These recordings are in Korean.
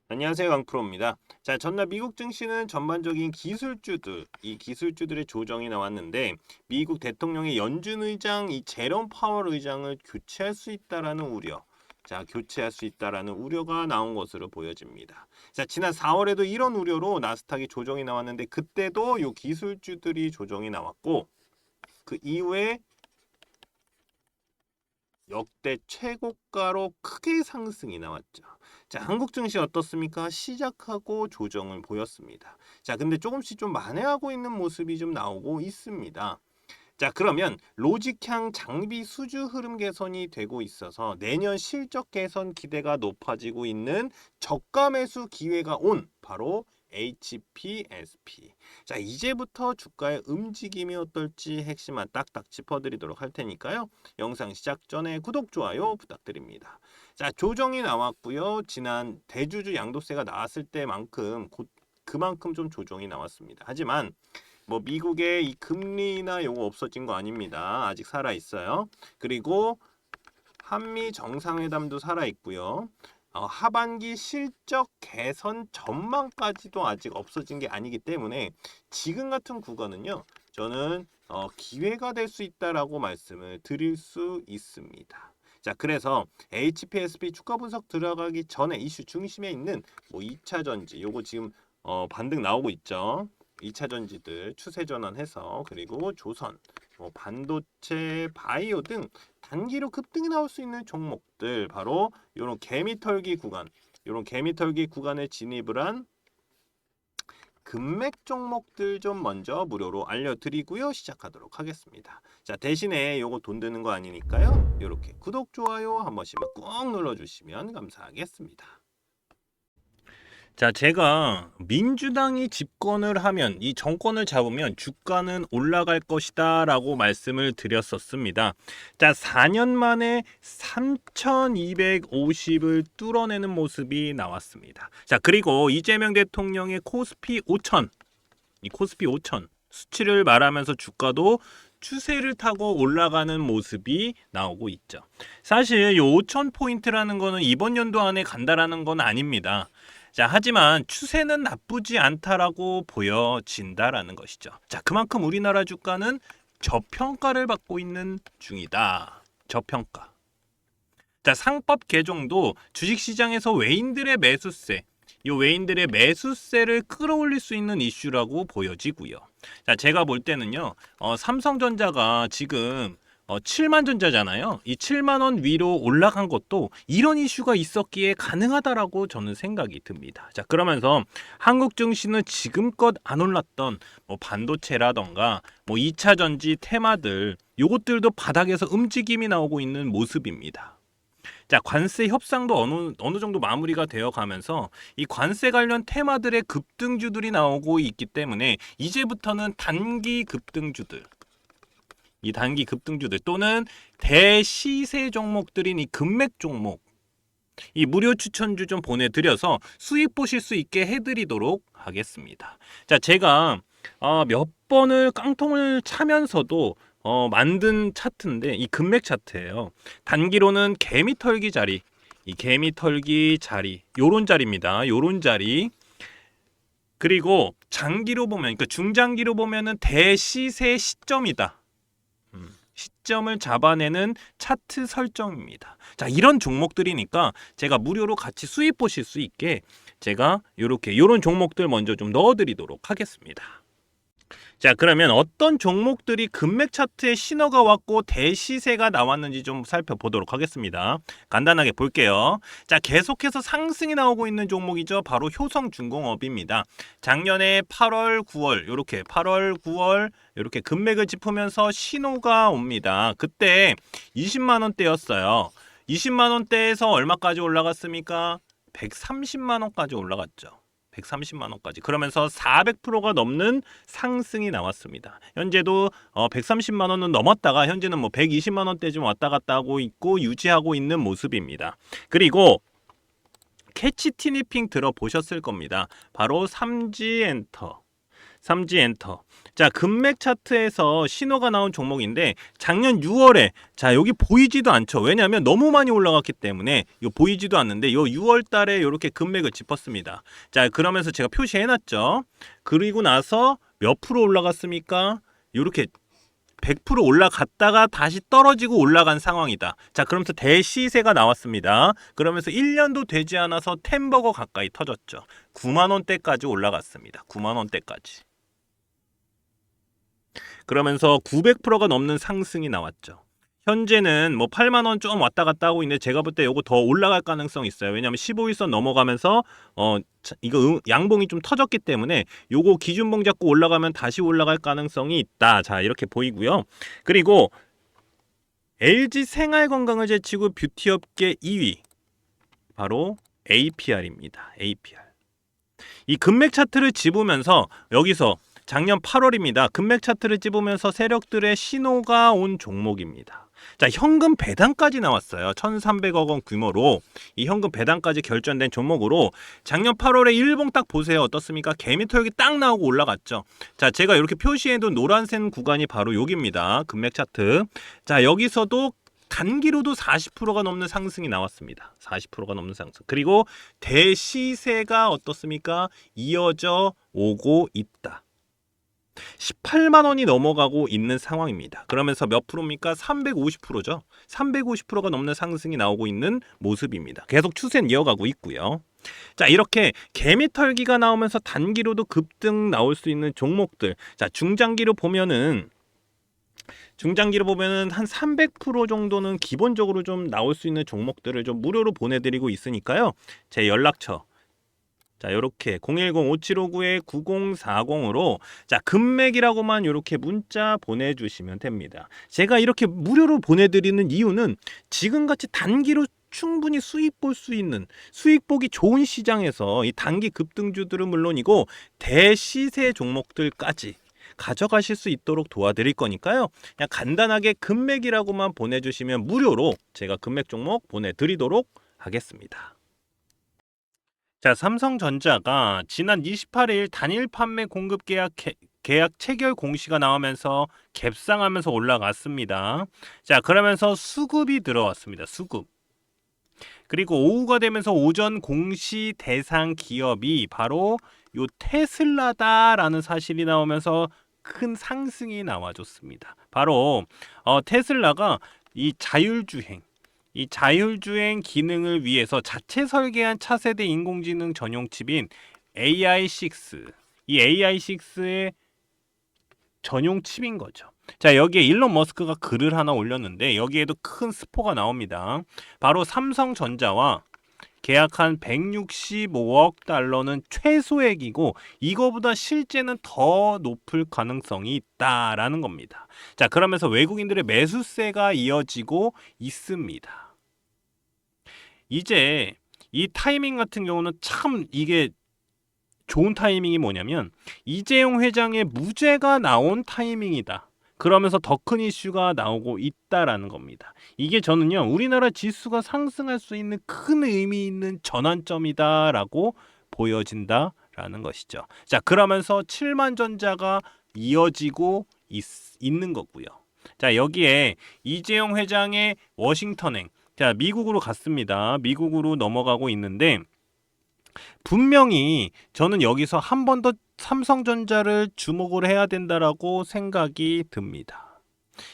안녕하세요, 강프로입니다. 자, 전날 미국 증시는 전반적인 이 기술주들의 조정이 나왔는데 미국 대통령의 연준 의장, 이 제롬 파월 의장을 교체할 수 있다라는 우려. 자, 교체할 수 있다라는 우려가 나온 것으로 보여집니다. 자, 지난 4월에도 이런 우려로 나스닥이 조정이 나왔는데 그때도 요 기술주들이 조정이 나왔고 그 이후에 역대 최고가로 크게 상승이 나왔죠. 자, 한국 증시 어떻습니까? 시작하고 조정을 보였습니다. 자, 근데 조금씩 좀 만회하고 있는 모습이 좀 나오고 있습니다. 자, 그러면 로직향 장비 수주 흐름 개선이 되고 있어서 내년 실적 개선 기대가 높아지고 있는 저가 매수 기회가 온 바로 HPSP. 자, 이제부터 주가의 움직임이 어떨지 핵심만 딱딱 짚어드리도록 할 테니까요. 영상 시작 전에 구독, 좋아요 부탁드립니다. 자, 조정이 나왔고요. 지난 대주주 양도세가 나왔을 때만큼 그만큼 좀 조정이 나왔습니다. 하지만 뭐 미국의 이 금리나 요거 없어진 거 아닙니다. 아직 살아 있어요. 그리고 한미 정상회담도 살아 있고요. 하반기 실적 개선 전망까지도 아직 없어진 게 아니기 때문에 지금 같은 구간은요. 저는 기회가 될 수 있다라고 말씀을 드릴 수 있습니다. 자, 그래서 HPSP 주가 분석 들어가기 전에 이슈 중심에 있는 뭐 2차 전지 요거 지금 반등 나오고 있죠. 2차 전지들 추세 전환해서 그리고 조선, 뭐 반도체, 바이오 등 단기로 급등이 나올 수 있는 종목들 바로 이런 개미털기 구간에 진입을 한 금맥 종목들 좀 먼저 무료로 알려드리고요. 시작하도록 하겠습니다. 자, 대신에 요거 돈 드는 거 아니니까요. 이렇게 구독, 좋아요 한 번씩만 꾹 눌러주시면 감사하겠습니다. 자, 제가 민주당이 집권을 하면 이 정권을 잡으면 주가는 올라갈 것이다 라고 말씀을 드렸었습니다. 자, 4년 만에 3250을 뚫어내는 모습이 나왔습니다. 자, 그리고 이재명 대통령의 코스피 5000, 이 코스피 5000 수치를 말하면서 주가도 추세를 타고 올라가는 모습이 나오고 있죠. 사실 이 5000포인트라는 거는 이번 연도 안에 간다라는 건 아닙니다. 자, 하지만 추세는 나쁘지 않다라고 보여진다라는 것이죠. 자, 그만큼 우리나라 주가는 저평가를 받고 있는 중이다. 저평가. 자, 상법 개정도 주식시장에서 이 외인들의 매수세를 끌어올릴 수 있는 이슈라고 보여지고요. 자, 제가 볼 때는요, 삼성전자가 지금 7만 전자잖아요. 이 7만 원 위로 올라간 것도 이런 이슈가 있었기에 가능하다라고 저는 생각이 듭니다. 자, 그러면서 한국 증시는 지금껏 안 올랐던 뭐 반도체라던가 뭐 2차 전지 테마들 요것들도 바닥에서 움직임이 나오고 있는 모습입니다. 자, 관세 협상도 어느 정도 마무리가 되어 가면서 이 관세 관련 테마들의 급등주들이 나오고 있기 때문에 이제부터는 단기 급등주들 또는 대시세 종목들인 이 금맥 종목 이 무료 추천주 좀 보내드려서 수익 보실 수 있게 해드리도록 하겠습니다. 자, 제가 몇 번을 깡통을 차면서도 만든 차트인데 이 금맥 차트예요. 단기로는 개미털기 자리 요런 자리입니다. 요런 자리. 그리고 장기로 보면 그러니까 중장기로 보면은 대시세 시점이다. 시점을 잡아내는 차트 설정입니다. 자, 이런 종목들이니까 제가 무료로 같이 수익 보실 수 있게 제가 요런 종목들 먼저 좀 넣어드리도록 하겠습니다. 자, 그러면 어떤 종목들이 금맥 차트에 신호가 왔고 대시세가 나왔는지 좀 살펴보도록 하겠습니다. 간단하게 볼게요. 자, 계속해서 상승이 나오고 있는 종목이죠. 바로 효성중공업입니다. 작년에 8월, 9월 이렇게 8월, 9월 이렇게 금맥을 짚으면서 신호가 옵니다. 그때 20만 원대였어요. 20만 원대에서 얼마까지 올라갔습니까? 130만 원까지 올라갔죠. 130만 원까지. 그러면서 400%가 넘는 상승이 나왔습니다. 현재도 130만 원은 넘었다가 현재는 뭐 120만 원대쯤 왔다 갔다 하고 있고 유지하고 있는 모습입니다. 그리고 캐치 티니핑 들어보셨을 겁니다. 바로 삼지엔터. 삼지 엔터. 자, 금맥 차트에서 신호가 나온 종목인데 작년 6월에 자, 여기 보이지도 않죠. 왜냐하면 너무 많이 올라갔기 때문에 이거 보이지도 않는데 요 6월 달에 이렇게 금맥을 짚었습니다. 자, 그러면서 제가 표시해 놨죠. 그리고 나서 몇 프로 올라갔습니까? 이렇게 100% 올라갔다가 다시 떨어지고 올라간 상황이다. 자, 그러면서 대시세가 나왔습니다. 그러면서 1년도 되지 않아서 10버거 가까이 터졌죠. 9만 원대까지 올라갔습니다. 9만 원대까지. 그러면서 900%가 넘는 상승이 나왔죠. 현재는 뭐 8만 원 좀 왔다 갔다 하고 있는데 제가 볼 때 요거 더 올라갈 가능성이 있어요. 왜냐하면 15일선 넘어가면서 이거 양봉이 좀 터졌기 때문에 요거 기준봉 잡고 올라가면 다시 올라갈 가능성이 있다. 자, 이렇게 보이고요. 그리고 LG 생활건강을 제치고 뷰티업계 2위 바로 APR입니다. APR. 이 금맥 차트를 집으면서 여기서 작년 8월입니다. 금맥 차트를 집으면서 세력들의 신호가 온 종목입니다. 자, 현금 배당까지 나왔어요. 1,300억 원 규모로 이 현금 배당까지 결정된 종목으로 작년 8월에 일봉 딱 보세요. 어떻습니까? 개미털기 딱 나오고 올라갔죠. 자, 제가 이렇게 표시해둔 노란색 구간이 바로 여기입니다. 금맥 차트. 자, 여기서도 단기로도 40%가 넘는 상승이 나왔습니다. 40%가 넘는 상승. 그리고 대시세가 어떻습니까? 이어져 오고 있다. 18만 원이 넘어가고 있는 상황입니다. 그러면서 몇 프로입니까? 350%죠. 350%가 넘는 상승이 나오고 있는 모습입니다. 계속 추세는 이어가고 있고요. 자, 이렇게 개미털기가 나오면서 단기로도 급등 나올 수 있는 종목들. 자, 중장기로 보면은 한 300% 정도는 기본적으로 좀 나올 수 있는 종목들을 좀 무료로 보내드리고 있으니까요. 제 연락처 자, 요렇게 010-5759-9040으로 자, 금맥이라고만 요렇게 문자 보내주시면 됩니다. 제가 이렇게 무료로 보내드리는 이유는 지금같이 단기로 충분히 수익 볼 수 있는 수익 보기 좋은 시장에서 이 단기 급등주들은 물론이고 대시세 종목들까지 가져가실 수 있도록 도와드릴 거니까요. 그냥 간단하게 금맥이라고만 보내주시면 무료로 제가 금맥 종목 보내드리도록 하겠습니다. 자, 삼성전자가 지난 28일 단일 판매 공급 계약 체결 공시가 나오면서 갭상하면서 올라갔습니다. 자, 그러면서 수급이 들어왔습니다. 수급. 그리고 오후가 되면서 오전 공시 대상 기업이 바로 요 테슬라다라는 사실이 나오면서 큰 상승이 나와줬습니다. 바로 테슬라가 이 자율주행 기능을 위해서 자체 설계한 차세대 인공지능 전용 칩인 AI6, 이 AI6의 전용 칩인 거죠. 자, 여기에 일론 머스크가 글을 하나 올렸는데 여기에도 큰 스포가 나옵니다. 바로 삼성전자와 계약한 165억 달러는 최소액이고 이거보다 실제는 더 높을 가능성이 있다라는 겁니다. 자, 그러면서 외국인들의 매수세가 이어지고 있습니다. 이제 이 타이밍 같은 경우는 참 이게 좋은 타이밍이 뭐냐면 이재용 회장의 무죄가 나온 타이밍이다. 그러면서 더 큰 이슈가 나오고 있다라는 겁니다. 이게 저는요, 우리나라 지수가 상승할 수 있는 큰 의미 있는 전환점이다라고 보여진다라는 것이죠. 자, 그러면서 7만전자가 이어지고 있는 거고요. 자, 여기에 이재용 회장의 워싱턴행, 자, 미국으로 갔습니다. 미국으로 넘어가고 있는데 분명히 저는 여기서 한 번 더 삼성전자를 주목을 해야 된다라고 생각이 듭니다.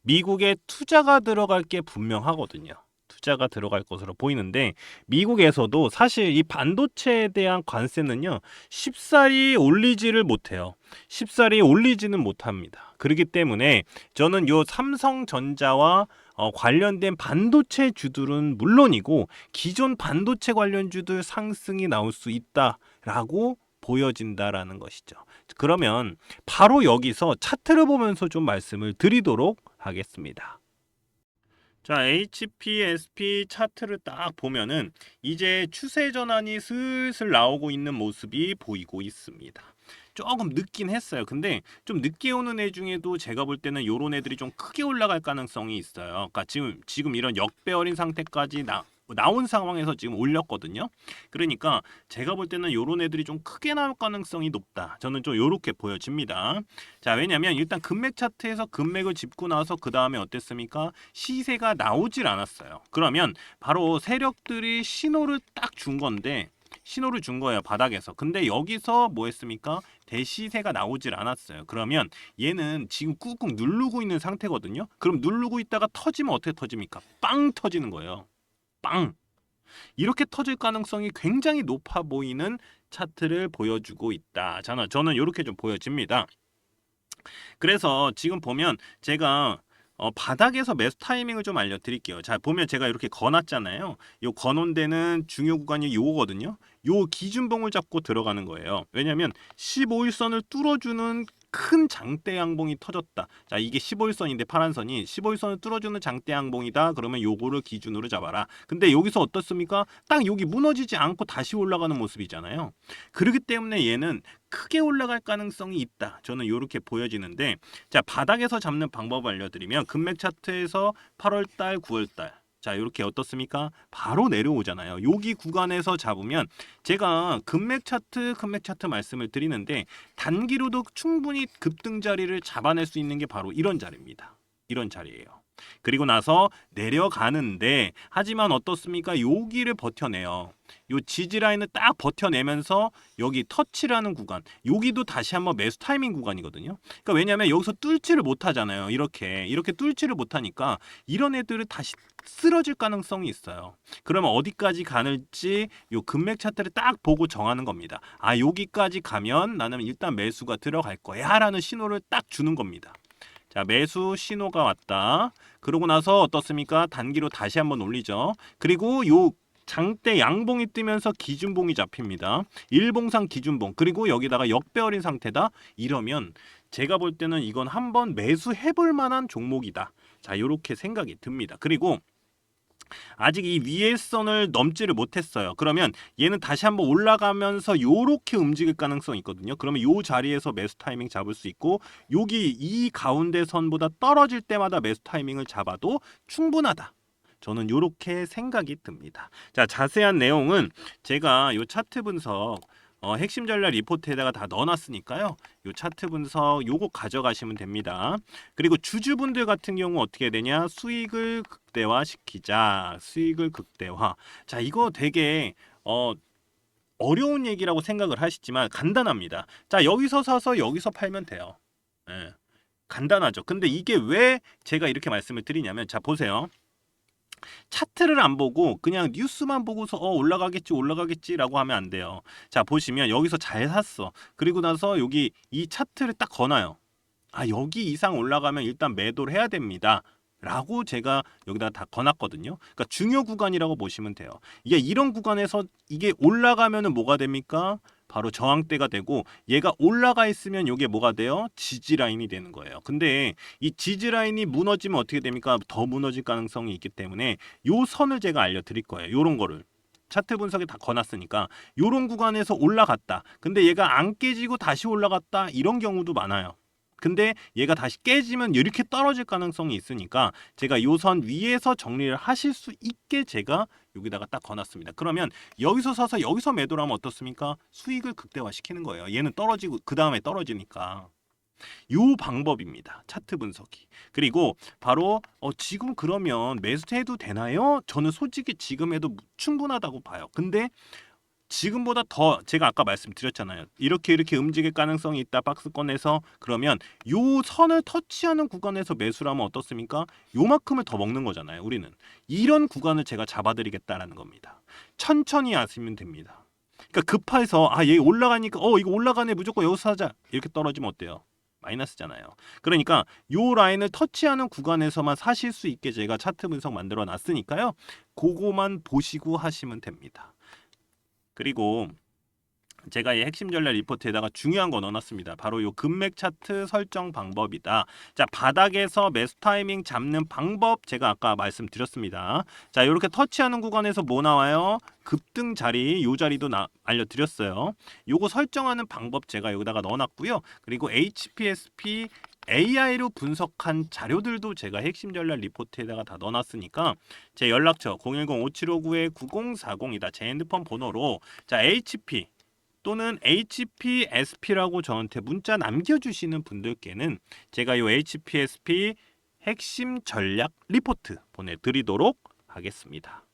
미국에 투자가 들어갈 게 분명하거든요. 투자가 들어갈 것으로 보이는데 미국에서도 사실 이 반도체에 대한 관세는요, 쉽사리 올리지를 못해요. 쉽사리 올리지는 못합니다. 그렇기 때문에 저는 요 삼성전자와 관련된 반도체 주들은 물론이고 기존 반도체 관련주들 상승이 나올 수 있다라고 보여진다라는 것이죠. 그러면 바로 여기서 차트를 보면서 좀 말씀을 드리도록 하겠습니다. 자, HPSP 차트를 딱 보면은 이제 추세 전환이 슬슬 나오고 있는 모습이 보이고 있습니다. 조금 늦긴 했어요. 근데 좀 늦게 오는 애 중에도 제가 볼 때는 요런 애들이 좀 크게 올라갈 가능성이 있어요. 그러니까 지금 이런 역배열인 상태까지 나온 상황에서 지금 올렸거든요. 그러니까 제가 볼 때는 요런 애들이 좀 크게 나올 가능성이 높다. 저는 좀 요렇게 보여집니다. 자, 왜냐면 일단 금맥 차트에서 금맥을 짚고 나서 그 다음에 어땠습니까? 시세가 나오질 않았어요. 그러면 바로 세력들이 신호를 딱 준 건데 신호를 준 거예요, 바닥에서. 근데 여기서 뭐 했습니까? 대시세가 나오질 않았어요. 그러면 얘는 지금 꾹꾹 누르고 있는 상태거든요. 그럼 누르고 있다가 터지면 어떻게 터집니까? 빵 터지는 거예요. 빵. 이렇게 터질 가능성이 굉장히 높아 보이는 차트를 보여주고 있다. 저는 이렇게 좀 보여집니다. 그래서 지금 보면 제가 바닥에서 매수 타이밍을 좀 알려드릴게요. 자, 보면 제가 이렇게 거놨잖아요. 요 거놓은 데는 중요 구간이 요거거든요. 요 기준봉을 잡고 들어가는 거예요. 왜냐면 15일선을 뚫어주는 큰 장대 양봉이 터졌다. 자, 이게 15일선인데 파란 선이 15일선을 뚫어주는 장대 양봉이다. 그러면 요거를 기준으로 잡아라. 근데 여기서 어떻습니까? 딱 여기 무너지지 않고 다시 올라가는 모습이잖아요. 그렇기 때문에 얘는 크게 올라갈 가능성이 있다. 저는 이렇게 보여지는데, 자, 바닥에서 잡는 방법을 알려드리면 금맥 차트에서 8월달, 9월달, 자, 이렇게 어떻습니까? 바로 내려오잖아요. 여기 구간에서 잡으면 제가 금맥 차트 말씀을 드리는데 단기로도 충분히 급등 자리를 잡아낼 수 있는 게 바로 이런 자리입니다. 이런 자리예요. 그리고 나서 내려가는데 하지만 어떻습니까? 여기를 버텨내요. 요 지지 라인을 딱 버텨내면서 여기 터치라는 구간, 여기도 다시 한번 매수 타이밍 구간이거든요. 그러니까 왜냐하면 여기서 뚫지를 못하잖아요. 이렇게 뚫지를 못하니까 이런 애들은 다시 쓰러질 가능성이 있어요. 그러면 어디까지 가는지 요 금맥 차트를 딱 보고 정하는 겁니다. 아, 여기까지 가면 나는 일단 매수가 들어갈 거야라는 신호를 딱 주는 겁니다. 자, 매수 신호가 왔다. 그러고 나서 어떻습니까? 단기로 다시 한번 올리죠. 그리고 요 장대 양봉이 뜨면서 기준봉이 잡힙니다. 일봉상 기준봉. 그리고 여기다가 역배열인 상태다. 이러면 제가 볼 때는 이건 한번 매수해 볼 만한 종목이다. 자, 이렇게 생각이 듭니다. 그리고 아직 이 위의 선을 넘지를 못했어요. 그러면 얘는 다시 한번 올라가면서 요렇게 움직일 가능성이 있거든요. 그러면 요 자리에서 매수 타이밍 잡을 수 있고 여기 이 가운데 선보다 떨어질 때마다 매수 타이밍을 잡아도 충분하다. 저는 요렇게 생각이 듭니다. 자, 자세한 내용은 제가 요 차트 분석 핵심 전략 리포트에다가 다 넣어놨으니까요. 요 차트 분석 요거 가져가시면 됩니다. 그리고 주주분들 같은 경우 어떻게 되냐? 수익을 극대화시키자. 수익을 극대화. 자, 이거 되게 어려운 얘기라고 생각을 하시지만 간단합니다. 자, 여기서 사서 여기서 팔면 돼요. 예, 간단하죠. 근데 이게 왜 제가 이렇게 말씀을 드리냐면, 자, 보세요. 차트를 안 보고 그냥 뉴스만 보고서 올라가겠지라고 하면 안 돼요. 자, 보시면 여기서 잘 샀어. 그리고 나서 여기 이 차트를 딱 거나요. 아, 여기 이상 올라가면 일단 매도를 해야 됩니다. 라고 제가 여기다 다 거놨거든요. 그러니까 중요 구간이라고 보시면 돼요. 이게 이런 구간에서 이게 올라가면은 뭐가 됩니까? 바로 저항대가 되고 얘가 올라가 있으면 이게 뭐가 돼요? 지지 라인이 되는 거예요. 근데 이 지지 라인이 무너지면 어떻게 됩니까? 더 무너질 가능성이 있기 때문에 요 선을 제가 알려드릴 거예요. 요런 거를. 차트 분석에 다 거놨으니까 요런 구간에서 올라갔다. 근데 얘가 안 깨지고 다시 올라갔다. 이런 경우도 많아요. 근데 얘가 다시 깨지면 이렇게 떨어질 가능성이 있으니까 제가 요 선 위에서 정리를 하실 수 있게 제가 여기다가 딱 거놨습니다. 그러면 여기서 사서 여기서 매도를 하면 어떻습니까? 수익을 극대화시키는 거예요. 얘는 떨어지고 그 다음에 떨어지니까. 요 방법입니다. 차트 분석이. 그리고 바로 지금 그러면 매수해도 되나요? 저는 솔직히 지금 해도 충분하다고 봐요. 근데 지금보다 더 제가 아까 말씀드렸잖아요. 이렇게 움직일 가능성이 있다. 박스권에서 그러면 요 선을 터치하는 구간에서 매수를 하면 어떻습니까? 요만큼을 더 먹는 거잖아요. 우리는 이런 구간을 제가 잡아드리겠다라는 겁니다. 천천히 하시면 됩니다. 그러니까 급해서 얘 올라가니까 이거 올라가네 무조건 여기서 사자 이렇게 떨어지면 어때요? 마이너스잖아요. 그러니까 요 라인을 터치하는 구간에서만 사실 수 있게 제가 차트 분석 만들어 놨으니까요. 그거만 보시고 하시면 됩니다. 그리고 제가 이 핵심 전략 리포트에다가 중요한 거 넣어놨습니다. 바로 요 금맥 차트 설정 방법이다. 자, 바닥에서 매수 타이밍 잡는 방법 제가 아까 말씀드렸습니다. 자, 이렇게 터치하는 구간에서 뭐 나와요? 급등 자리, 요 자리도 알려드렸어요. 요거 설정하는 방법 제가 여기다가 넣어놨고요. 그리고 HPSP AI로 분석한 자료들도 제가 핵심 전략 리포트에다가 다 넣어놨으니까 제 연락처 010-5759-9040이다. 제 핸드폰 번호로 자, HP 또는 HPSP라고 저한테 문자 남겨주시는 분들께는 제가 이 HPSP 핵심 전략 리포트 보내드리도록 하겠습니다.